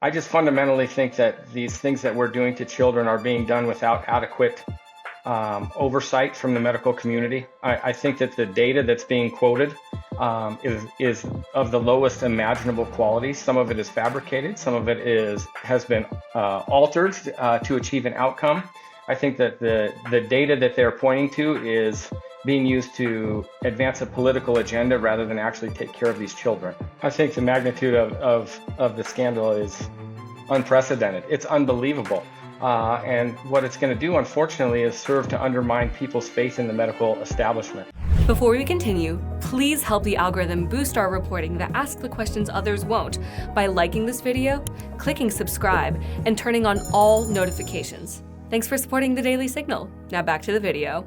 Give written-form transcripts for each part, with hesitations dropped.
I just fundamentally think that these things that we're doing to children are being done without adequate oversight from the medical community. I think that the data that's being quoted is of the lowest imaginable quality. Some of it is fabricated. Some of it has been altered to achieve an outcome. I think that the data that they're pointing to is being used to advance a political agenda rather than actually take care of these children. I think the magnitude of the scandal is unprecedented. It's unbelievable. And what it's going to do, unfortunately, is serve to undermine people's faith in the medical establishment. Before we continue, please help the algorithm boost our reporting that asks the questions others won't by liking this video, clicking subscribe, and turning on all notifications. Thanks for supporting the Daily Signal. Now back to the video.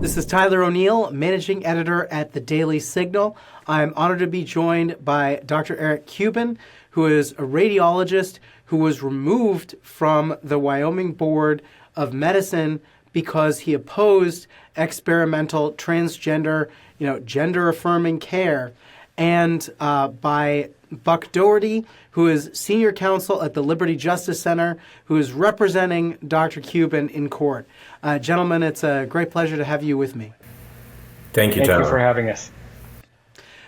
This is Tyler O'Neill, managing editor at the Daily Signal. I'm honored to be joined by Dr. Eric Cubin, who is a radiologist who was removed from the Wyoming Board of Medicine because he opposed experimental transgender, gender-affirming care, and by Buck Doherty, who is senior counsel at the Liberty Justice Center, who is representing Dr. Cubin in court. Gentlemen, it's a great pleasure to have you with me. Thank you, Tyler. Thank you for having us.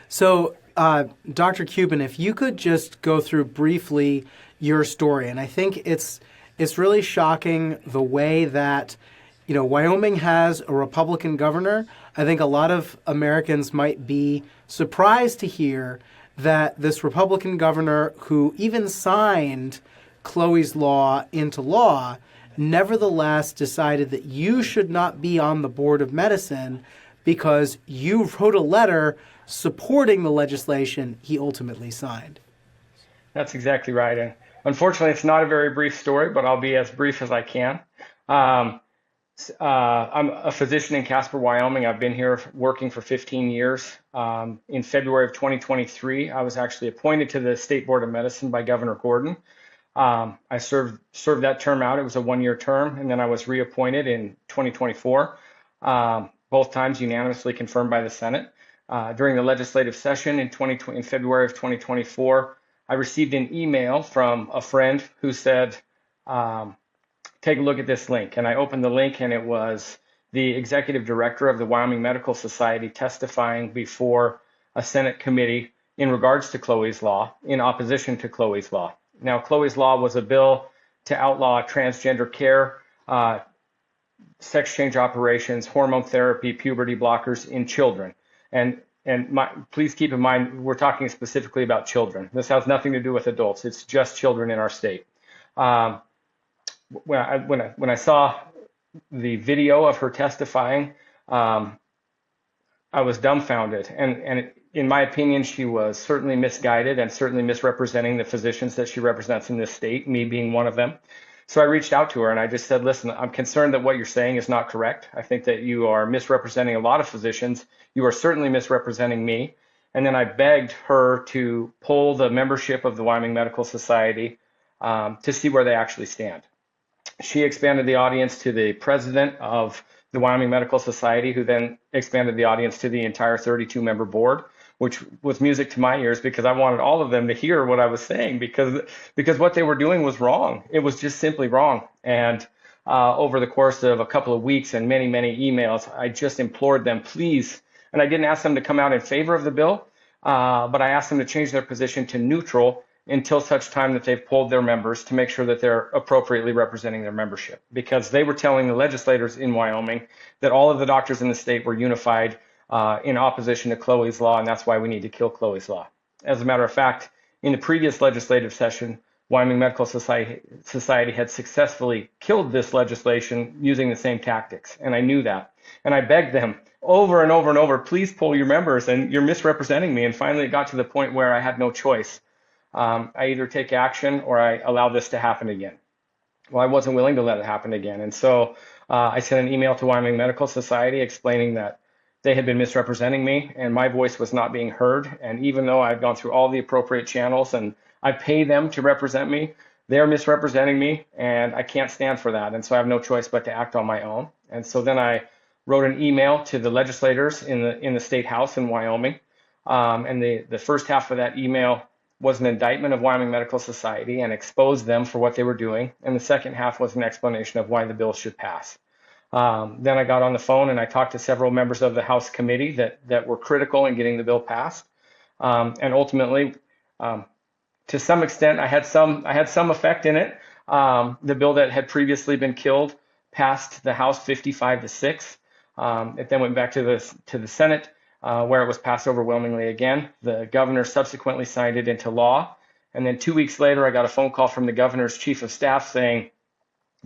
So, Dr. Cubin, if you could just go through briefly your story, and I think it's really shocking the way that Wyoming has a Republican governor. I think a lot of Americans might be surprised to hear that this Republican governor, who even signed Chloe's law into law, nevertheless decided that you should not be on the Board of Medicine because you wrote a letter supporting the legislation he ultimately signed. That's exactly right. And unfortunately, it's not a very brief story, but I'll be as brief as I can. I'm a physician in Casper, Wyoming. I've been here working for 15 years. In February of 2023, I was actually appointed to the State Board of Medicine by Governor Gordon. I served that term out. It was a one-year term, and then I was reappointed in 2024, both times unanimously confirmed by the Senate. During the legislative session in February of 2024, I received an email from a friend who said, take a look at this link. And I opened the link, and it was the executive director of the Wyoming Medical Society testifying before a Senate committee in regards to Chloe's law, in opposition to Chloe's law. Now, Chloe's law was a bill to outlaw transgender care, sex change operations, hormone therapy, puberty blockers in children. And please keep in mind, we're talking specifically about children. This has nothing to do with adults. It's just children in our state. When I saw the video of her testifying, I was dumbfounded. And in my opinion, she was certainly misguided and certainly misrepresenting the physicians that she represents in this state, me being one of them. So I reached out to her and I just said, listen, I'm concerned that what you're saying is not correct. I think that you are misrepresenting a lot of physicians. You are certainly misrepresenting me. And then I begged her to poll the membership of the Wyoming Medical Society to see where they actually stand. She expanded the audience to the president of the Wyoming Medical Society, who then expanded the audience to the entire 32-member board, which was music to my ears because I wanted all of them to hear what I was saying because what they were doing was wrong. It was just simply wrong. And over the course of a couple of weeks and many, many emails, I just implored them, please. And I didn't ask them to come out in favor of the bill, but I asked them to change their position to neutral until such time that they've polled their members to make sure that they're appropriately representing their membership, because they were telling the legislators in Wyoming that all of the doctors in the state were unified in opposition to Chloe's law, and that's why we need to kill Chloe's law. As a matter of fact, in the previous legislative session, Wyoming Medical Society had successfully killed this legislation using the same tactics, and I knew that. And I begged them over and over and over, please poll your members, and you're misrepresenting me. And finally, it got to the point where I had no choice. I either take action or I allow this to happen again. Well, I wasn't willing to let it happen again. And so I sent an email to Wyoming Medical Society explaining that they had been misrepresenting me and my voice was not being heard. And even though I've gone through all the appropriate channels and I pay them to represent me, they're misrepresenting me and I can't stand for that. And so I have no choice but to act on my own. And so then I wrote an email to the legislators in the state house in Wyoming. And the first half of that email was an indictment of Wyoming Medical Society and exposed them for what they were doing. And the second half was an explanation of why the bill should pass. Then I got on the phone and I talked to several members of the House committee that were critical in getting the bill passed. And ultimately, to some extent, I had some effect in it. The bill that had previously been killed passed the House 55-6. It then went back to the Senate, where it was passed overwhelmingly again. The governor subsequently signed it into law. And then 2 weeks later, I got a phone call from the governor's chief of staff saying,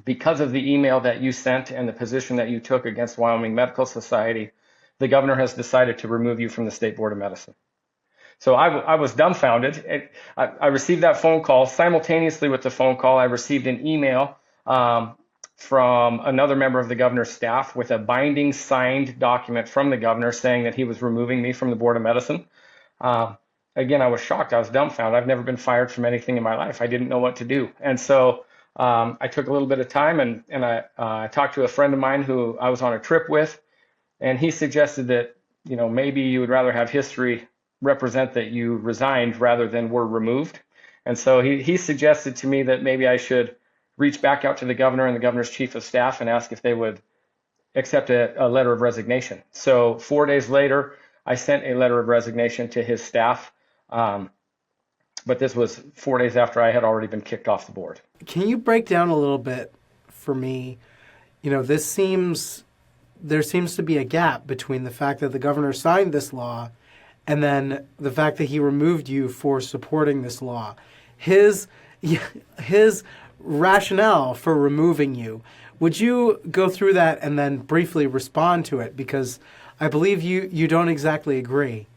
because of the email that you sent and the position that you took against Wyoming Medical Society, the governor has decided to remove you from the State Board of Medicine. So I was dumbfounded. I received that phone call. Simultaneously with the phone call, I received an email from another member of the governor's staff with a binding signed document from the governor saying that he was removing me from the Board of Medicine. Again, I was shocked. I was dumbfounded. I've never been fired from anything in my life. I didn't know what to do. And so I took a little bit of time and I talked to a friend of mine who I was on a trip with, and he suggested that, maybe you would rather have history represent that you resigned rather than were removed. And so he suggested to me that maybe I should reach back out to the governor and the governor's chief of staff and ask if they would accept a letter of resignation. So 4 days later, I sent a letter of resignation to his staff. But this was 4 days after I had already been kicked off the board. Can you break down a little bit for me? There seems to be a gap between the fact that the governor signed this law and then the fact that he removed you for supporting this law. His rationale for removing you, would you go through that and then briefly respond to it? Because I believe you don't exactly agree.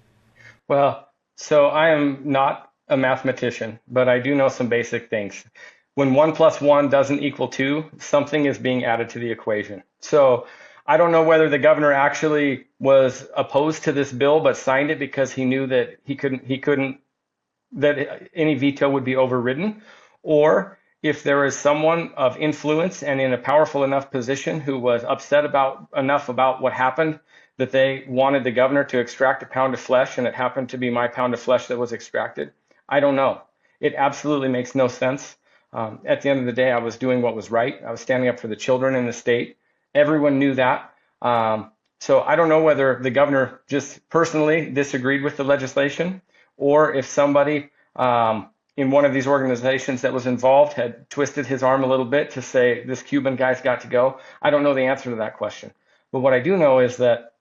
Well, so I am not a mathematician, but I do know some basic things. When 1 + 1 doesn't equal 2, something is being added to the equation. So I don't know whether the governor actually was opposed to this bill, but signed it because he knew that he couldn't, that any veto would be overridden, or if there is someone of influence and in a powerful enough position who was upset enough about what happened that they wanted the governor to extract a pound of flesh, and it happened to be my pound of flesh that was extracted. I don't know. It absolutely makes no sense. At the end of the day, I was doing what was right. I was standing up for the children in the state. Everyone knew that. So I don't know whether the governor just personally disagreed with the legislation, or if somebody in one of these organizations that was involved had twisted his arm a little bit to say, this Cubin guy's got to go. I don't know the answer to that question. But what I do know is that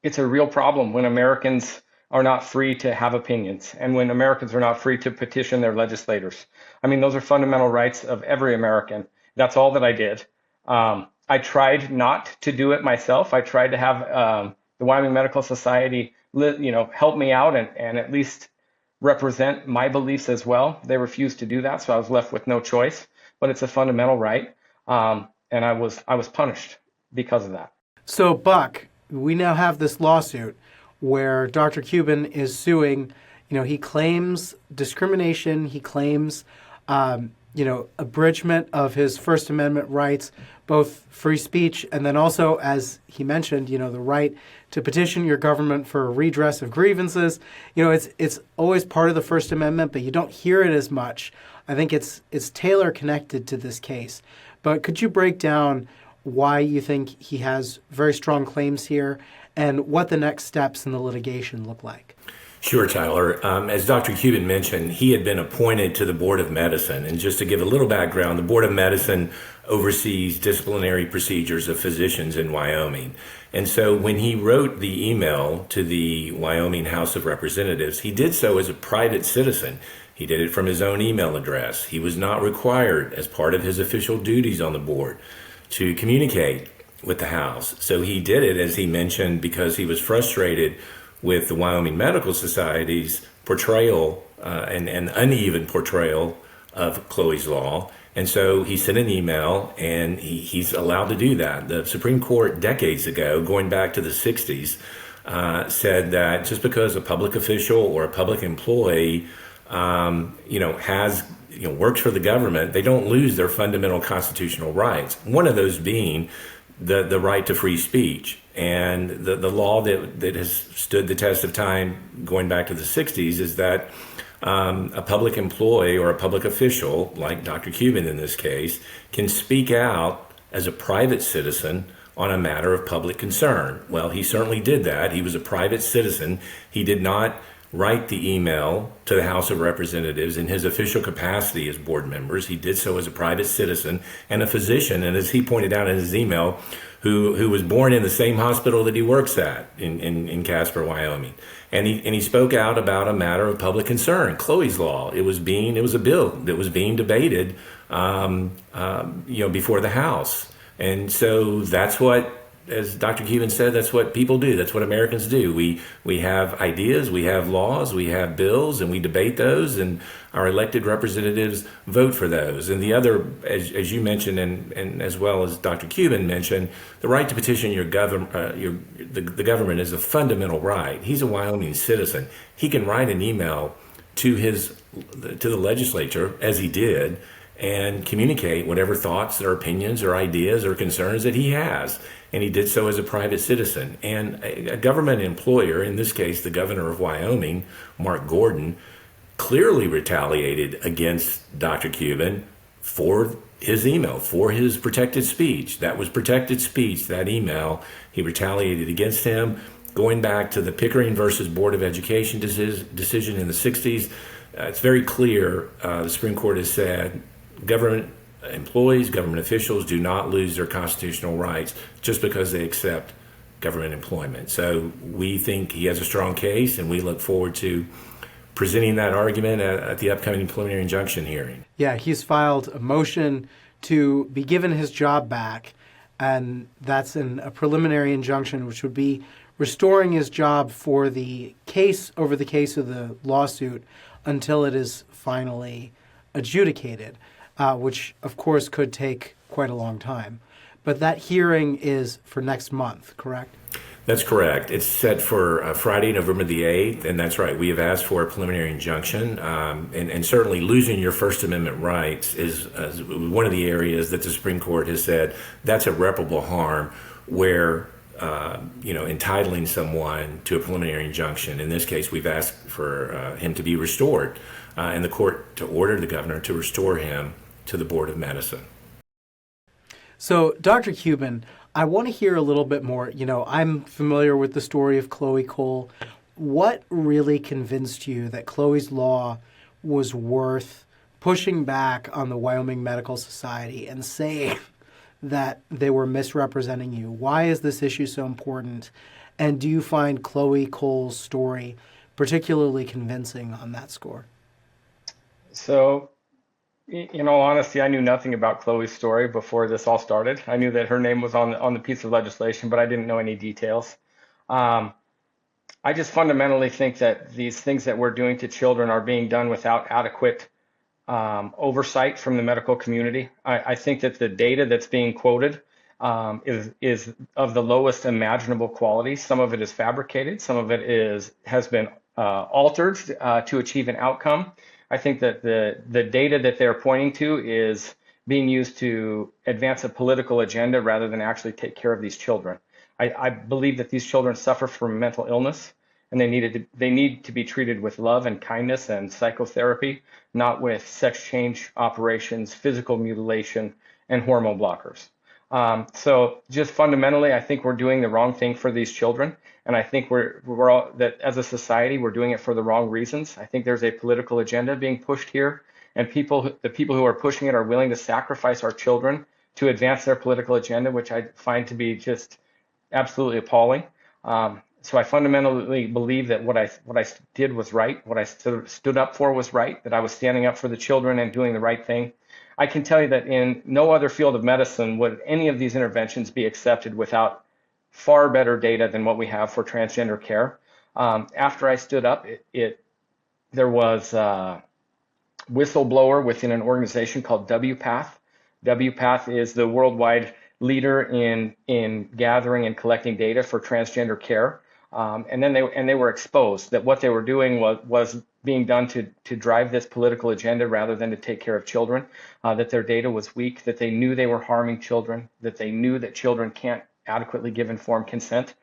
it's a real problem when Americans are not free to have opinions, and when Americans are not free to petition their legislators. I mean, those are fundamental rights of every American. That's all that I did. I tried not to do it myself. I tried to have the Wyoming Medical Society, help me out and at least represent my beliefs as well. They refused to do that, so I was left with no choice. But it's a fundamental right, and I was punished because of that. So, Buck, we now have this lawsuit where Dr. Cubin is suing. He claims discrimination. He claims, abridgment of his First Amendment rights, both free speech and then also, as he mentioned, the right to petition your government for a redress of grievances. It's always part of the First Amendment, but you don't hear it as much. I think it's tailor connected to this case. But could you break down why you think he has very strong claims here and what the next steps in the litigation look like? Sure, Tyler. As Dr. Cubin mentioned, he had been appointed to the Board of Medicine. And just to give a little background, the Board of Medicine oversees disciplinary procedures of physicians in Wyoming. And so when he wrote the email to the Wyoming House of Representatives, he did so as a private citizen. He did it from his own email address. He was not required, as part of his official duties on the board, to communicate with the House. So he did it, as he mentioned, because he was frustrated with the Wyoming Medical Society's portrayal and uneven portrayal of Chloe's Law. And so he sent an email, and he's allowed to do that. The Supreme Court decades ago, going back to the 60s, said that just because a public official or a public employee works for the government, they don't lose their fundamental constitutional rights. One of those being the right to free speech. And the law that has stood the test of time going back to the 60s is that a public employee or a public official, like Dr. Cubin in this case, can speak out as a private citizen on a matter of public concern. Well, he certainly did that. He was a private citizen. He did not write the email to the House of Representatives in his official capacity as board members. He did so as a private citizen and a physician, and as he pointed out in his email, who was born in the same hospital that he works at in Casper, Wyoming. And he spoke out about a matter of public concern, Chloe's Law. It was a bill that was being debated before the House. And so that's what, as Dr. Cubin said, that's what people do. That's what Americans do. We have ideas, we have laws, we have bills, and we debate those, and our elected representatives vote for those. And the other, as you mentioned, and as well as Dr. Cubin mentioned, the right to petition the government is a fundamental right. He's a Wyoming citizen. He can write an email to the legislature, as he did, and communicate whatever thoughts or opinions or ideas or concerns that he has. And he did so as a private citizen. And a government employer, in this case, the governor of Wyoming, Mark Gordon, clearly retaliated against Dr. Cubin for his email, for his protected speech. That was protected speech, that email. He retaliated against him. Going back to the Pickering versus Board of Education decision in the 60s, it's very clear, the Supreme Court has said, government employees, government officials do not lose their constitutional rights just because they accept government employment. So we think he has a strong case, and we look forward to presenting that argument at the upcoming preliminary injunction hearing. Yeah, he's filed a motion to be given his job back, and that's in a preliminary injunction, which would be restoring his job for the case of the lawsuit until it is finally adjudicated. Which, of course, could take quite a long time. But that hearing is for next month, correct? That's correct. It's set for Friday, November the 8th, and that's right. We have asked for a preliminary injunction, and certainly losing your First Amendment rights is one of the areas that the Supreme Court has said that's irreparable harm, where entitling someone to a preliminary injunction. In this case, we've asked for him to be restored, and the court to order the governor to restore him to the Board of Medicine. So, Dr. Cubin, I want to hear a little bit more. I'm familiar with the story of Chloe Cole. What really convinced you that Chloe's Law was worth pushing back on the Wyoming Medical Society and saying that they were misrepresenting you? Why is this issue so important? And do you find Chloe Cole's story particularly convincing on that score? So, in all honesty, I knew nothing about Chloe's story before this all started. I knew that her name was on the piece of legislation, but I didn't know any details. I just fundamentally think that these things that we're doing to children are being done without adequate oversight from the medical community. I think that the data that's being quoted is of the lowest imaginable quality. Some of it is fabricated. Some of it has been altered to achieve an outcome. I think that the data that they're pointing to is being used to advance a political agenda rather than actually take care of these children. I believe that these children suffer from mental illness, and they need to be treated with love and kindness and psychotherapy, not with sex change operations, physical mutilation, and hormone blockers. So just fundamentally, I think we're doing the wrong thing for these children. And I think we're all, that as a society, we're doing it for the wrong reasons. I think there's a political agenda being pushed here, and the people who are pushing it are willing to sacrifice our children to advance their political agenda, which I find to be just absolutely appalling. So I fundamentally believe that what I did was right, what I stood up for was right, that I was standing up for the children and doing the right thing. I can tell you that in no other field of medicine would any of these interventions be accepted without far better data than what we have for transgender care. After I stood up, there was a whistleblower within an organization called WPATH. WPATH is the worldwide leader in gathering and collecting data for transgender care. And then they were exposed that what they were doing was being done to drive this political agenda rather than to take care of children, that their data was weak, that they knew they were harming children, that they knew that children can't adequately give informed consent.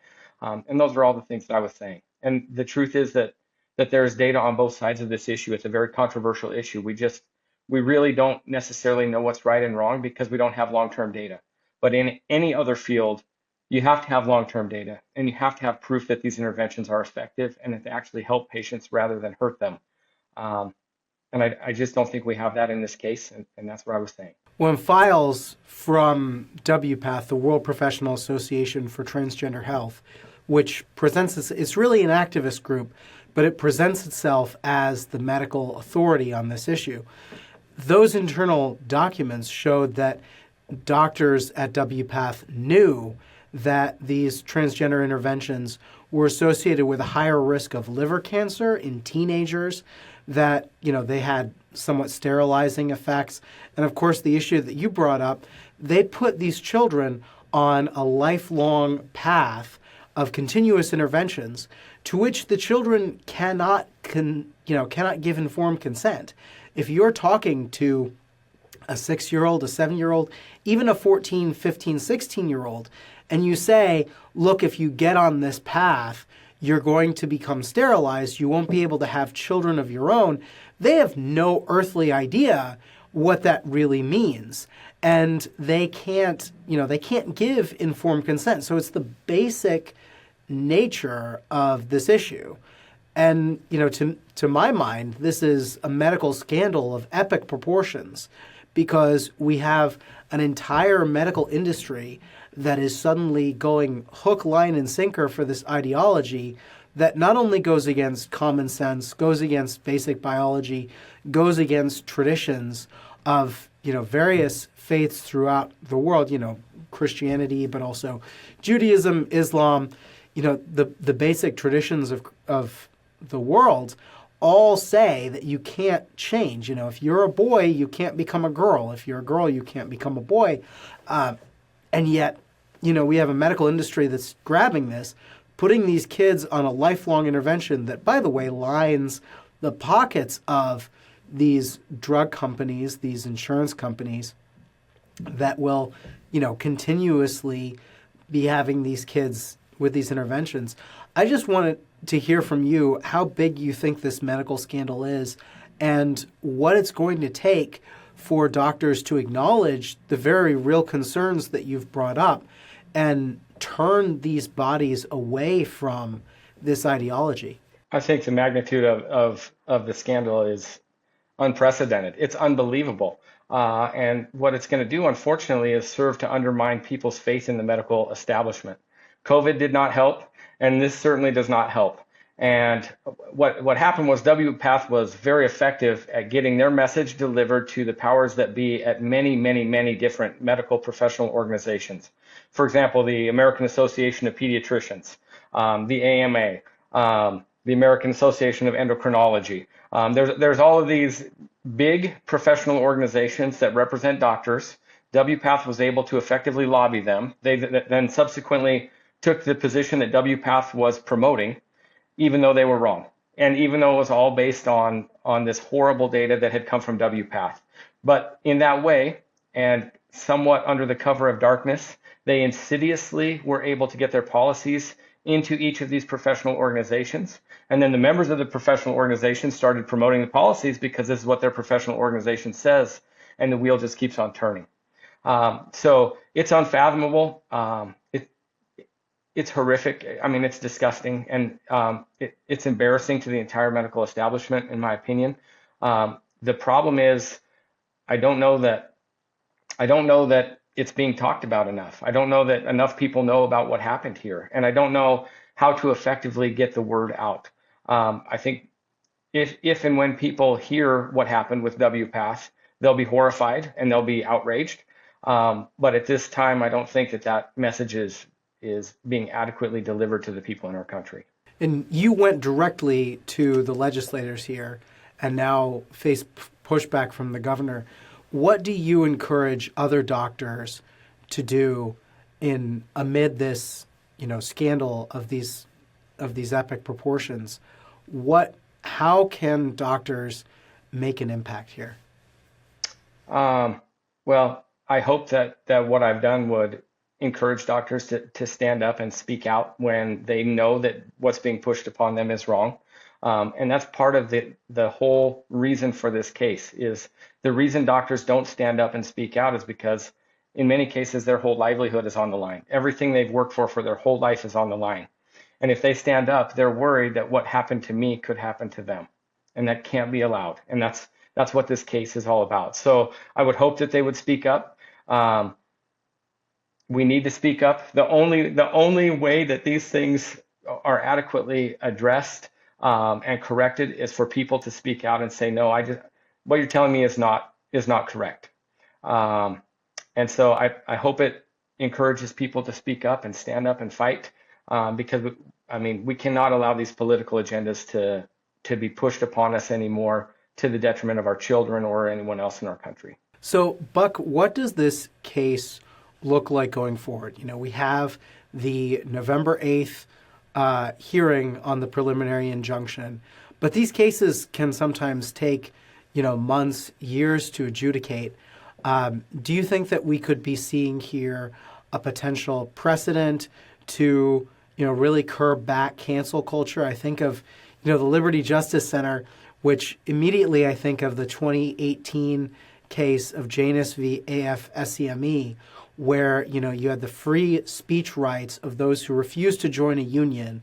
And those are all the things that I was saying. And the truth is that there is data on both sides of this issue. It's a very controversial issue. We really don't necessarily know what's right and wrong because we don't have long-term data. But in any other field, you have to have long-term data, and you have to have proof that these interventions are effective and that they actually help patients rather than hurt them. And I just don't think we have that in this case, and that's what I was saying. When files from WPATH, the World Professional Association for Transgender Health, which presents it's really an activist group, but it presents itself as the medical authority on this issue. Those internal documents showed that doctors at WPATH knew that these transgender interventions were associated with a higher risk of liver cancer in teenagers, that, they had somewhat sterilizing effects. And of course, the issue that you brought up, they put these children on a lifelong path of continuous interventions to which the children cannot give informed consent. If you're talking to a 6-year-old, a 7-year-old, even a 14, 15, 16-year-old, and you say, look, if you get on this path, you're going to become sterilized, you won't be able to have children of your own, they have no earthly idea what that really means. And they can't give informed consent. So it's the basic nature of this issue. And, to my mind, this is a medical scandal of epic proportions, because we have an entire medical industry that is suddenly going hook, line, and sinker for this ideology that not only goes against common sense, goes against basic biology, goes against traditions of, various faiths throughout the world, Christianity, but also Judaism, Islam, the basic traditions of the world all say that you can't change. If you're a boy, you can't become a girl. If you're a girl, you can't become a boy. And yet, we have a medical industry that's grabbing this, putting these kids on a lifelong intervention that, by the way, lines the pockets of these drug companies, these insurance companies that will, continuously be having these kids with these interventions. I just wanted to hear from you how big you think this medical scandal is and what it's going to take for doctors to acknowledge the very real concerns that you've brought up and turn these bodies away from this ideology. I think the magnitude of the scandal is unprecedented. It's unbelievable. And what it's going to do, unfortunately, is serve to undermine people's faith in the medical establishment. COVID did not help, and this certainly does not help. And what happened was WPATH was very effective at getting their message delivered to the powers that be at many, many, many different medical professional organizations. For example, the American Association of Pediatricians, the AMA, the American Association of Endocrinology. There's all of these big professional organizations that represent doctors. WPATH was able to effectively lobby them. They then subsequently took the position that WPATH was promoting, even though they were wrong. And even though it was all based on this horrible data that had come from WPATH. But in that way, and somewhat under the cover of darkness, they insidiously were able to get their policies into each of these professional organizations. And then the members of the professional organizations started promoting the policies because this is what their professional organization says, and the wheel just keeps on turning. So it's unfathomable. It's horrific. I mean, it's disgusting, and it's embarrassing to the entire medical establishment, in my opinion. The problem is, I don't know that it's being talked about enough. I don't know that enough people know about what happened here, and I don't know how to effectively get the word out. I think if and when people hear what happened with WPATH, they'll be horrified and they'll be outraged. But at this time, I don't think that message is being adequately delivered to the people in our country. And you went directly to the legislators here and now face pushback from the governor. What do you encourage other doctors to do amid this, scandal of these epic proportions? What How can doctors make an impact here? Well, I hope that what I've done would encourage doctors to stand up and speak out when they know that what's being pushed upon them is wrong. And that's part of the whole reason for this case. Is the reason doctors don't stand up and speak out is because in many cases their whole livelihood is on the line. Everything they've worked for their whole life is on the line. And if they stand up, they're worried that what happened to me could happen to them. And that can't be allowed. And that's what this case is all about. So I would hope that they would speak up. We need to speak up. The only way that these things are adequately addressed and corrected is for people to speak out and say, no, what you're telling me is not correct. And so I hope it encourages people to speak up and stand up and fight, because we cannot allow these political agendas to be pushed upon us anymore to the detriment of our children or anyone else in our country. So, Buck, what does this case look like going forward? We have the November 8th hearing on the preliminary injunction, but these cases can sometimes take, months, years to adjudicate. Do you think that we could be seeing here a potential precedent to, really curb back cancel culture? I think of, the Liberty Justice Center, which immediately I think of the 2018 case of Janus v. AFSCME, where, you had the free speech rights of those who refused to join a union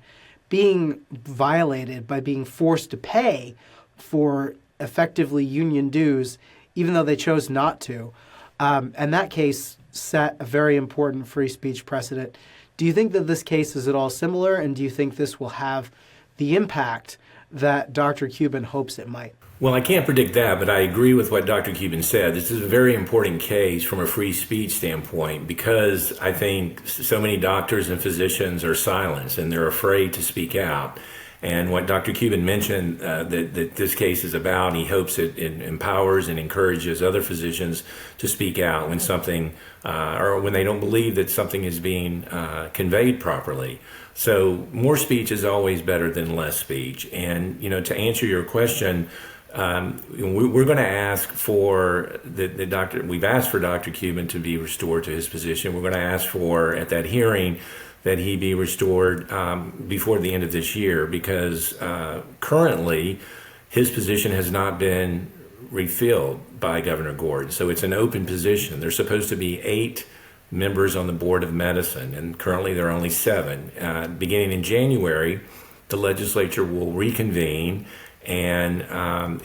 being violated by being forced to pay for effectively union dues, even though they chose not to. And that case set a very important free speech precedent. Do you think that this case is at all similar, and do you think this will have the impact that Dr. Cubin hopes it might? Well, I can't predict that, but I agree with what Dr. Cubin said. This is a very important case from a free speech standpoint because I think so many doctors and physicians are silenced and they're afraid to speak out. And what Dr. Cubin mentioned that this case is about, he hopes it empowers and encourages other physicians to speak out when something, or when they don't believe that something is being conveyed properly. So more speech is always better than less speech. And, to answer your question, we're going to ask for the doctor. We've asked for Dr. Cubin to be restored to his position. We're going to ask for, at that hearing, that he be restored before the end of this year, because currently his position has not been refilled by Governor Gordon. So it's an open position. There's supposed to be 8 members on the Board of Medicine, and currently there are only 7. Beginning in January, the legislature will reconvene, and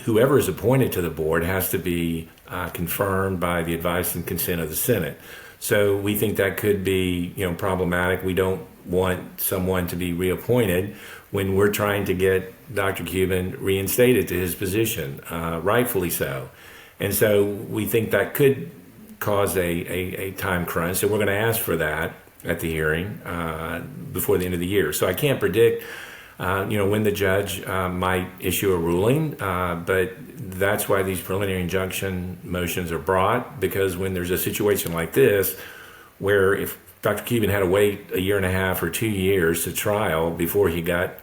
whoever is appointed to the board has to be confirmed by the advice and consent of the Senate. So we think that could be, problematic. We don't want someone to be reappointed when we're trying to get Dr. Cubin reinstated to his position, rightfully so. And so we think that could cause a time crunch. So we're going to ask for that at the hearing before the end of the year. So I can't predict, when the judge might issue a ruling, but that's why these preliminary injunction motions are brought, because when there's a situation like this, where if Dr. Cubin had to wait 1.5 years or 2 years to trial before he got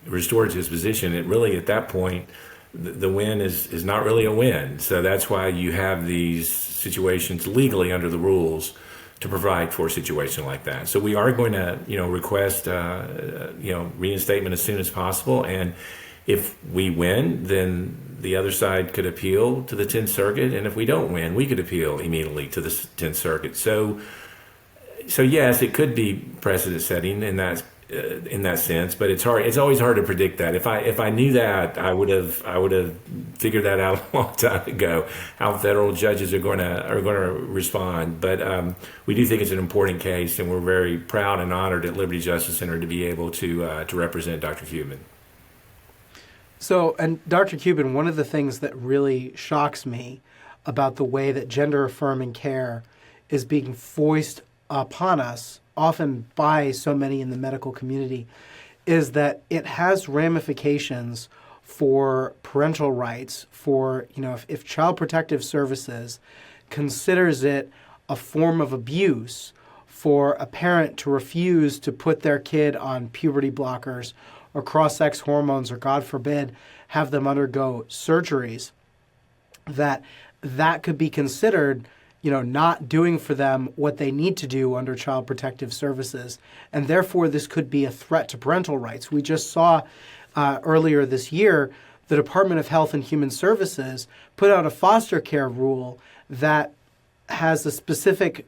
restored to his position, it really, at that point, the win is not really a win. So that's why you have these situations legally under the rules to provide for a situation like that. So we are going to, request, reinstatement as soon as possible. And if we win, then the other side could appeal to the 10th Circuit. And if we don't win, we could appeal immediately to the 10th Circuit. So yes, it could be precedent setting in that sense, but it's hard. It's always hard to predict that. If I knew that, I would have figured that out a long time ago, how federal judges are going to respond. But we do think it's an important case, and we're very proud and honored at Liberty Justice Center to be able to represent Dr. Cubin. So, and Dr. Cubin, one of the things that really shocks me about the way that gender-affirming care is being foisted upon us, often by so many in the medical community, is that it has ramifications for parental rights, for, if Child Protective Services considers it a form of abuse for a parent to refuse to put their kid on puberty blockers or cross-sex hormones, or God forbid, have them undergo surgeries, that could be considered, not doing for them what they need to do under Child Protective Services. And therefore, this could be a threat to parental rights. We just saw earlier this year, the Department of Health and Human Services put out a foster care rule that has a specific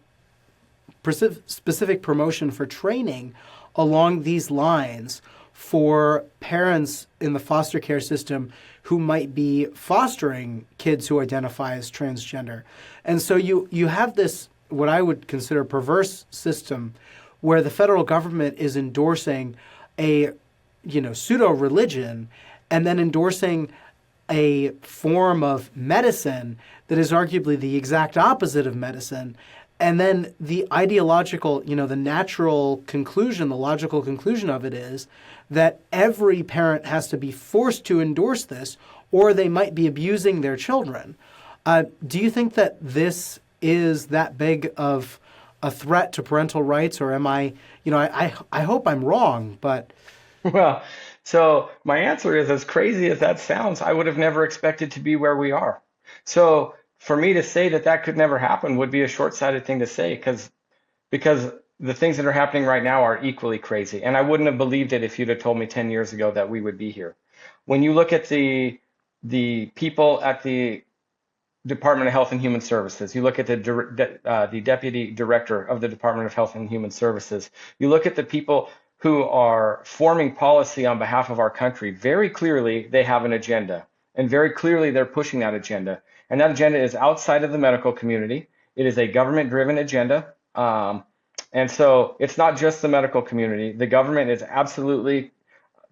promotion for training along these lines for parents in the foster care system who might be fostering kids who identify as transgender. And so you have this, what I would consider perverse system, where the federal government is endorsing a pseudo-religion and then endorsing a form of medicine that is arguably the exact opposite of medicine. And then the ideological, the natural conclusion, the logical conclusion of it is that every parent has to be forced to endorse this, or they might be abusing their children. Do you think that this is that big of a threat to parental rights, or am I hope I'm wrong, but... Well, so my answer is, as crazy as that sounds, I would have never expected to be where we are. So for me to say that could never happen would be a short-sighted thing to say, because the things that are happening right now are equally crazy. And I wouldn't have believed it if you'd have told me 10 years ago that we would be here. When you look at the people at the Department of Health and Human Services, you look at the deputy director of the Department of Health and Human Services, you look at the people who are forming policy on behalf of our country, very clearly they have an agenda, and very clearly they're pushing that agenda. And that agenda is outside of the medical community. It is a government-driven agenda. And so it's not just the medical community. The government is absolutely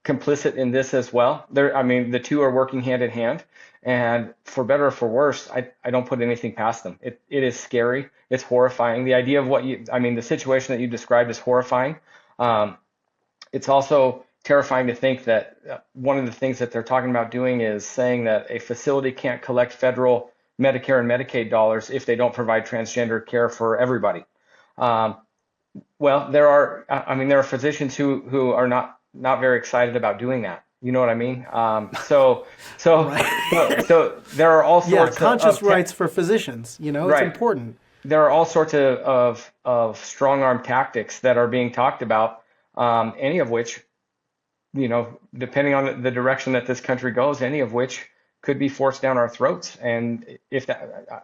complicit in this as well. The two are working hand in hand. And for better or for worse, I don't put anything past them. It is scary. It's horrifying. The idea of the situation that you described is horrifying. It's also terrifying to think that one of the things that they're talking about doing is saying that a facility can't collect federal Medicare and Medicaid dollars if they don't provide transgender care for everybody. Well, there are physicians who are not very excited about doing that. You know what I mean? So there are all sorts conscious rights for physicians. It's important. There are all sorts of strong arm tactics that are being talked about. Any of which, depending on the direction that this country goes, any of which could be forced down our throats. And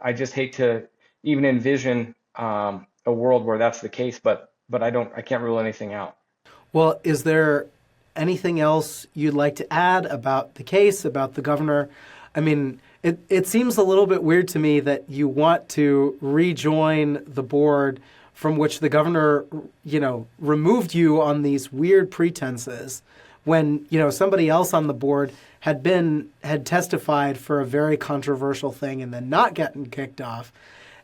I just hate to even envision a world where that's the case, but I can't rule anything out. Well, is there anything else you'd like to add about the case, about the governor? It seems a little bit weird to me that you want to rejoin the board from which the governor, removed you on these weird pretenses when, somebody else on the board had testified for a very controversial thing and then not gotten kicked off.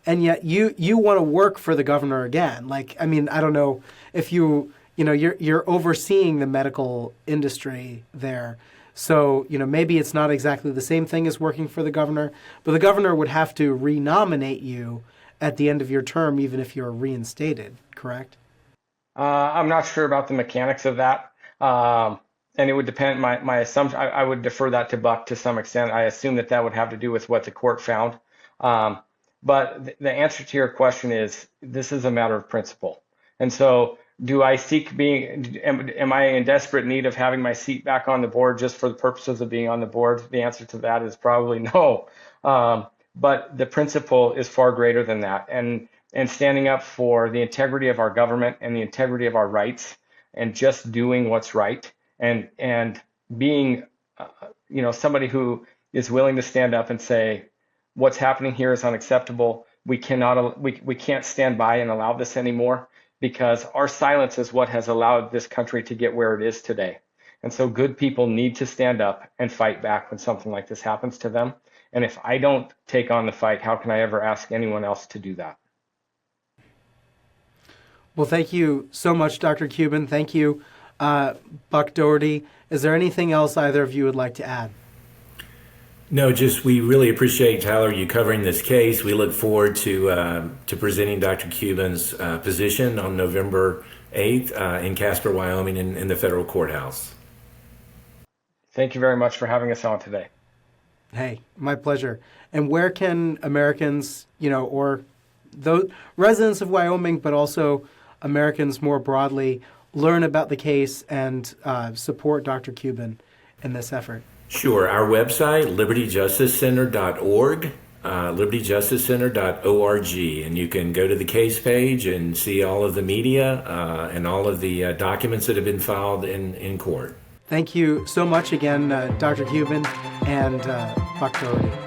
And yet you want to work for the governor again. I don't know if you're overseeing the medical industry there. So, maybe it's not exactly the same thing as working for the governor, but the governor would have to renominate you at the end of your term, even if you're reinstated, correct? I'm not sure about the mechanics of that. And it would depend, my assumption, I would defer that to Buck to some extent. I assume that would have to do with what the court found. But the answer to your question is, this is a matter of principle. And so do I seek am I in desperate need of having my seat back on the board just for the purposes of being on the board? The answer to that is probably no. But the principle is far greater than that. And standing up for the integrity of our government and the integrity of our rights and just doing what's right and being, somebody who is willing to stand up and say, what's happening here is unacceptable. We can't stand by and allow this anymore, because our silence is what has allowed this country to get where it is today. And so good people need to stand up and fight back when something like this happens to them. And if I don't take on the fight, how can I ever ask anyone else to do that? Well, thank you so much, Dr. Cubin. Thank you, Buck Doherty. Is there anything else either of you would like to add? No, just we really appreciate, Tyler, you covering this case. We look forward to presenting Dr. Cubin's position on November 8th in Casper, Wyoming, in the federal courthouse. Thank you very much for having us on today. Hey, my pleasure. And where can Americans, or those residents of Wyoming, but also Americans more broadly, learn about the case and support Dr. Cubin in this effort? Sure. Our website, libertyjusticecenter.org, libertyjusticecenter.org, and you can go to the case page and see all of the media and all of the documents that have been filed in court. Thank you so much again, Dr. Cubin and Dr. Doherty.